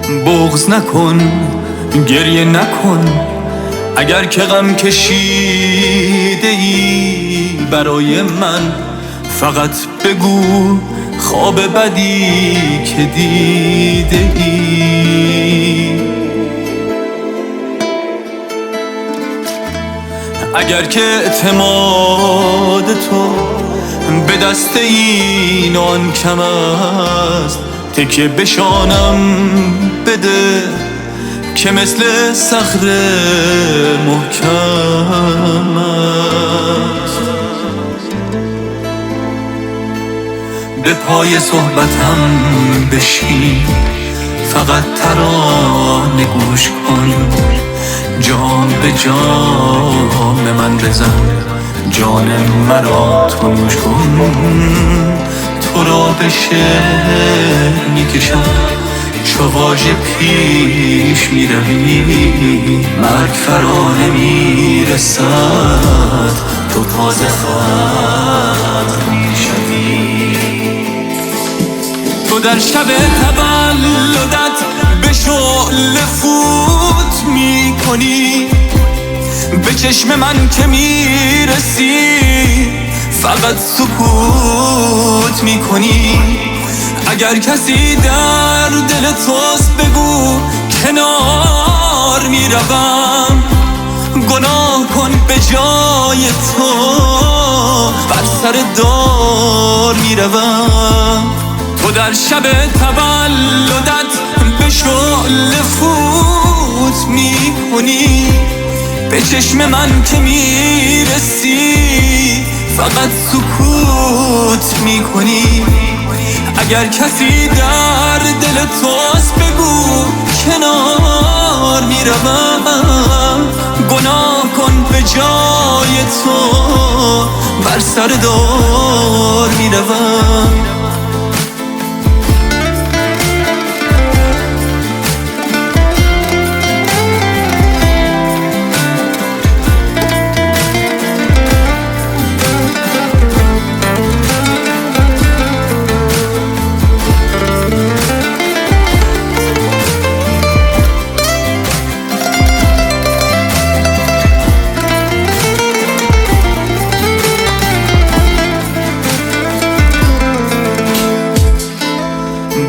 بغض نکن، گریه نکن، اگر که غم کشیده ای برای من، فقط بگو خواب بدی که دیده ای. اگر که اعتماد تو به دست این و آن کم است، تکیه بشانم بده که مثل صخره محکم است. به پای صحبتم بشین، فقط ترانه گوش کن، جام به جام من بزن، جان مرا تو نوش کن. تو را به شعر میکشم، چو واژه پیش میروی، مرگ فرا نمیرسد، تو تازه خلق میشوی. تو در شب تولدت به شعله فوت میکنی، به چشم من که میرسی فقط سکوت میکنی. اگر کسی در دل توست بگو کنار میروم، گناه کن به جای تو بر سر دار میروم. تو در شب تولدت به شعله فوت میکنی، به چشم من که میرسی فقط سکوت میکنی. اگر کسی در دل توست بگو کنار میروم، گناه کن به جای تو بر سر دار میروم.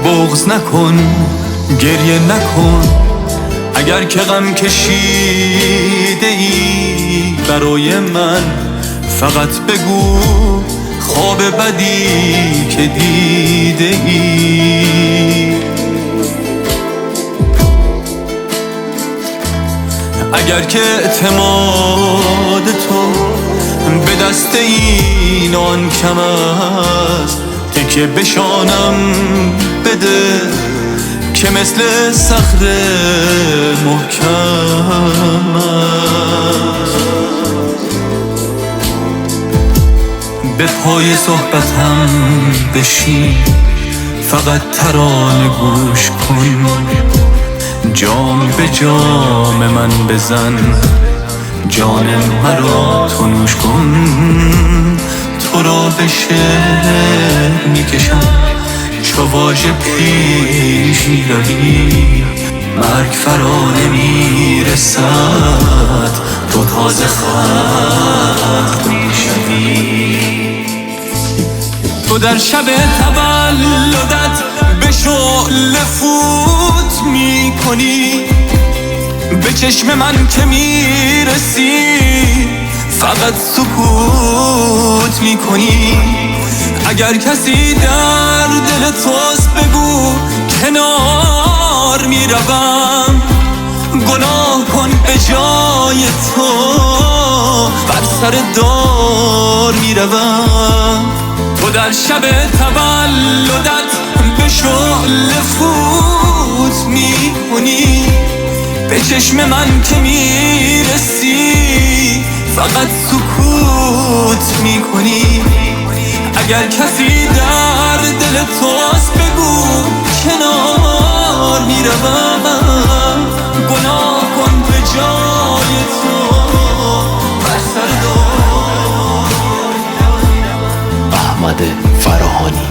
بغض نکن، گریه نکن، اگر که غم کشیده ای برای من، فقط بگو خواب بدی که دیده ای. اگر که اعتماد تو به دست این و آن کم است، تکیه بشانم بده که مثل صخره محکم است. به پای صحبتم بشین، فقط ترانه گوش کن، جام به جام من بزن، جان مرا تو نوش کن. تو را به شعر میکشم، چو واژه پیش میروی، مرگ فرا نمیرسد، تو تازه خلق میشوی. تو در شب تولدت به شعله فوت میکنی، به چشم من که میرسی فقط سکوت میکنی. اگر کسی در دل توست بگو کنار میروم، گناه کن به جای تو بر سر دار میروم. تو در شب تولدت به شعله فوت میکنی، به چشم من که میرسی فقط سکوت میکنی. اگر کسی در دل توست بگو کنار میروم، گناه کن به جای تو بر سر دار. احمد فراهانی.